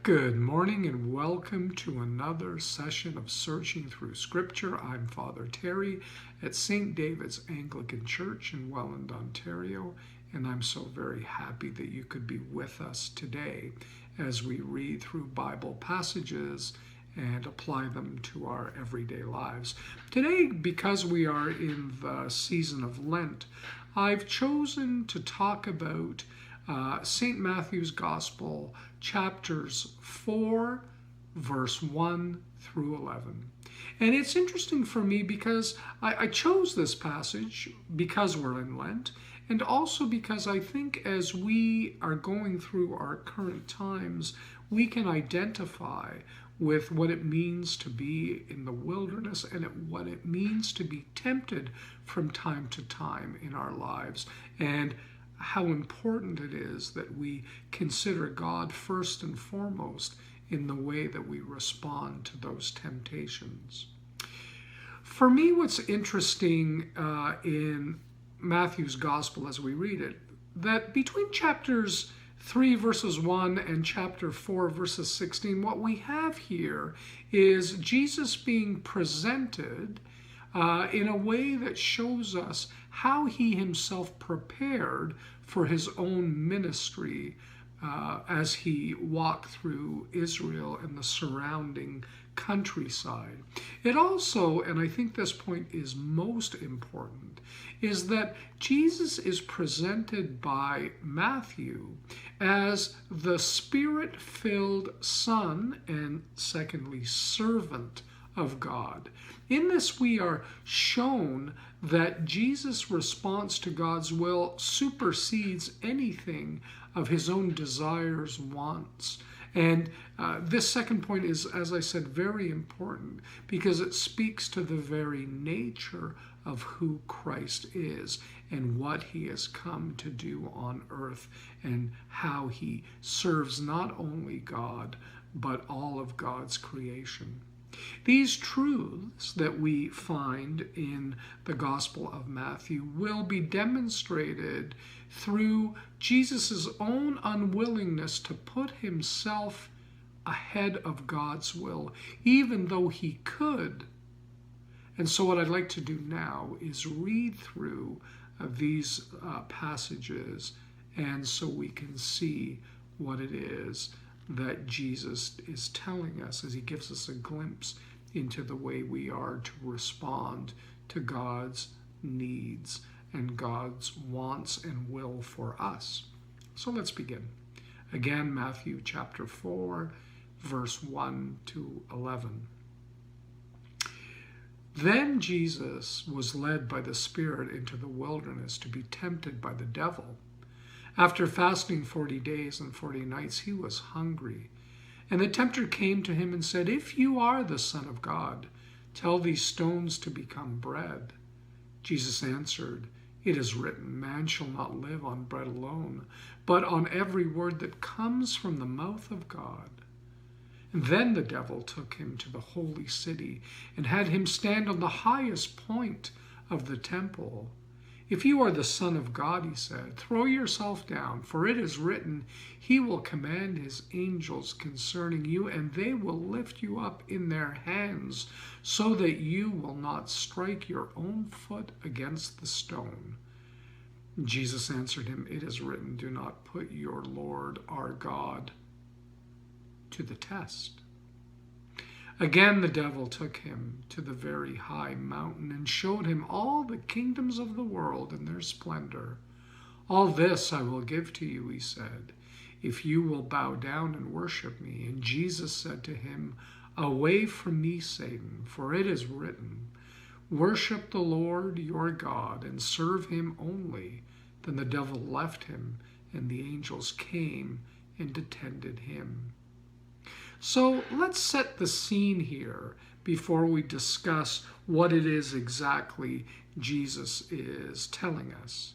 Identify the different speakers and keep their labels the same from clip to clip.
Speaker 1: Good morning and welcome to another session of Searching Through Scripture. I'm Father Terry at St. David's Anglican Church in Welland, Ontario, and I'm so very happy that you could be with us today as we read through Bible passages and apply them to our everyday lives. Today, because we are in the season of Lent, I've chosen to talk about St. Matthew's Gospel, chapters 4, verse 1 through 11. And it's interesting for me because I chose this passage because we're in Lent, and also because I think as we are going through our current times, we can identify with what it means to be in the wilderness and what it means to be tempted from time to time in our lives, and how important it is that we consider God first and foremost in the way that we respond to those temptations. For me, what's interesting in Matthew's Gospel as we read it, that between chapters 3 verses 1 and chapter 4 verses 16, what we have here is Jesus being presented in a way that shows us how he himself prepared for his own ministry as he walked through Israel and the surrounding countryside. It also, and I think this point is most important, is that Jesus is presented by Matthew as the Spirit-filled Son and, secondly, servant of God. In this, we are shown that Jesus' response to God's will supersedes anything of his own desires, wants. And this second point is, as I said, very important because it speaks to the very nature of who Christ is and what he has come to do on earth and how he serves not only God, but all of God's creation. These truths that we find in the Gospel of Matthew will be demonstrated through Jesus' own unwillingness to put himself ahead of God's will, even though he could. And so what I'd like to do now is read through these passages, and so we can see what it is that Jesus is telling us as he gives us a glimpse into the way we are to respond to God's needs and God's wants and will for us. So let's begin. Again, Matthew chapter 4, verse 1 to 11. Then Jesus was led by the Spirit into the wilderness to be tempted by the devil. After fasting 40 days and 40 nights, he was hungry. And the tempter came to him and said, "If you are the Son of God, tell these stones to become bread." Jesus answered, "It is written, man shall not live on bread alone, but on every word that comes from the mouth of God." And then the devil took him to the holy city and had him stand on the highest point of the temple. "If you are the Son of God," he said, "throw yourself down, for it is written, he will command his angels concerning you, and they will lift you up in their hands, so that you will not strike your own foot against the stone." Jesus answered him, "It is written, do not put your Lord our God to the test." Again the devil took him to the very high mountain and showed him all the kingdoms of the world and their splendor. "All this I will give to you," he said, "if you will bow down and worship me." And Jesus said to him, "Away from me, Satan, for it is written, worship the Lord your God and serve him only." Then the devil left him, and the angels came and attended him. So let's set the scene here before we discuss what it is exactly Jesus is telling us.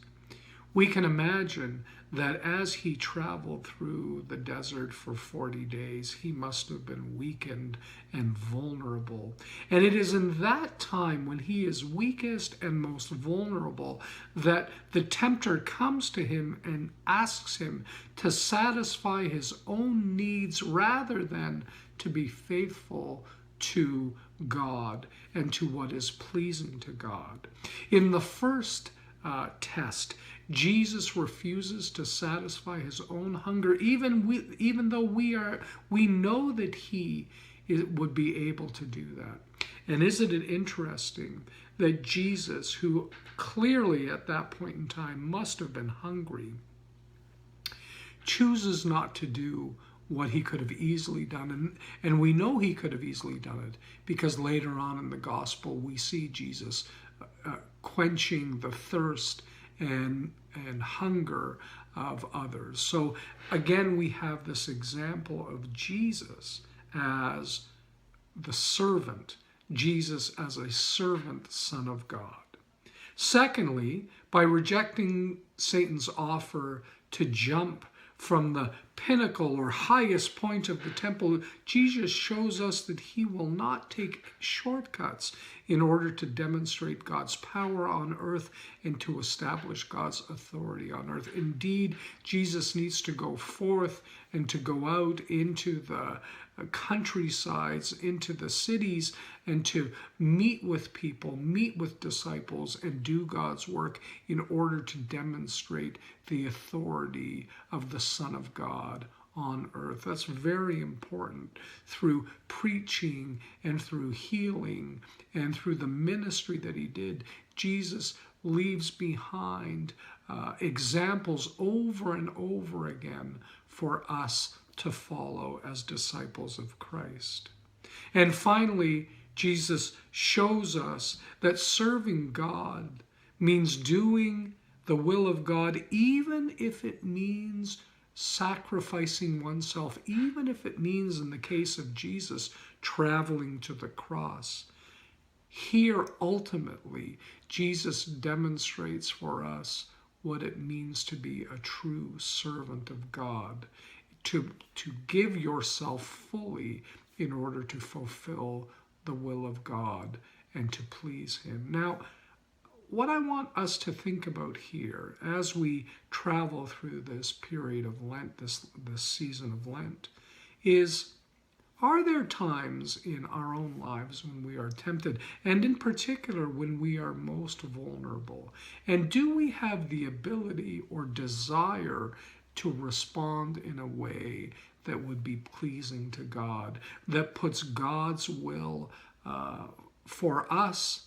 Speaker 1: We can imagine that as he traveled through the desert for 40 days, he must have been weakened and vulnerable. And it is in that time when he is weakest and most vulnerable that the tempter comes to him and asks him to satisfy his own needs rather than to be faithful to God and to what is pleasing to God. In the first test, Jesus refuses to satisfy his own hunger, even though we know that he would be able to do that. And isn't it interesting that Jesus, who clearly at that point in time must have been hungry, chooses not to do what he could have easily done. And we know he could have easily done it because later on in the gospel we see Jesus quenching the thirst and hunger of others. So again, we have this example of Jesus as the servant, Jesus as a servant Son of God. Secondly, by rejecting Satan's offer to jump from the pinnacle or highest point of the temple, Jesus shows us that he will not take shortcuts in order to demonstrate God's power on earth and to establish God's authority on earth. Indeed, Jesus needs to go forth and to go out into the countrysides, into the cities, and to meet with people, meet with disciples, and do God's work in order to demonstrate the authority of the Son of God on earth. That's very important. Through preaching and through healing and through the ministry that he did, Jesus leaves behind examples over and over again for us to follow as disciples of Christ. And finally, Jesus shows us that serving God means doing the will of God, even if it means sacrificing oneself, even if it means, in the case of Jesus, traveling to the cross. Here, ultimately, Jesus demonstrates for us what it means to be a true servant of God, to give yourself fully in order to fulfill the will of God and to please him. Now, what I want us to think about here as we travel through this period of Lent, this season of Lent, is, are there times in our own lives when we are tempted, and in particular when we are most vulnerable? And do we have the ability or desire to respond in a way that would be pleasing to God, that puts God's will for us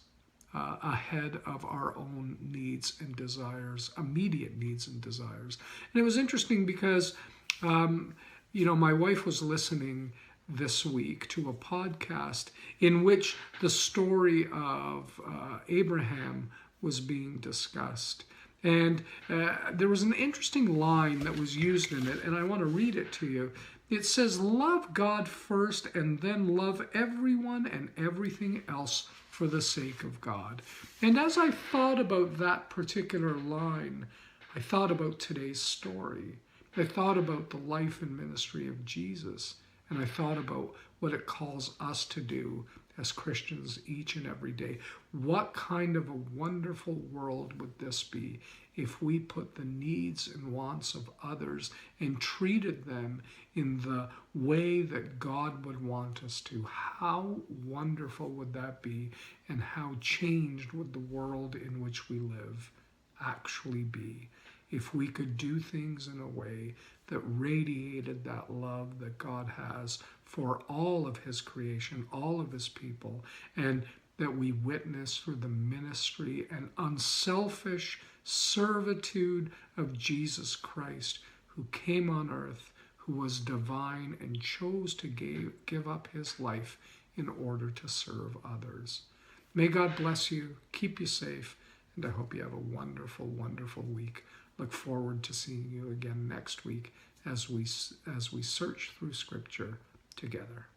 Speaker 1: ahead of our own needs and desires, immediate needs and desires? And it was interesting because, my wife was listening this week to a podcast in which the story of Abraham was being discussed. And there was an interesting line that was used in it, and I want to read it to you. It says, "Love God first and then love everyone and everything else for the sake of God." And as I thought about that particular line, I thought about today's story. I thought about the life and ministry of Jesus, and I thought about what it calls us to do as Christians each and every day. What kind of a wonderful world would this be if we put the needs and wants of others and treated them in the way that God would want us to? How wonderful would that be, and how changed would the world in which we live actually be if we could do things in a way that radiated that love that God has for all of his creation, all of his people, and that we witness through the ministry and unselfish servitude of Jesus Christ, who came on earth, who was divine and chose to give up his life in order to serve others. May God bless you, keep you safe, and I hope you have a wonderful, wonderful week. Look forward to seeing you again next week as we search through Scripture together.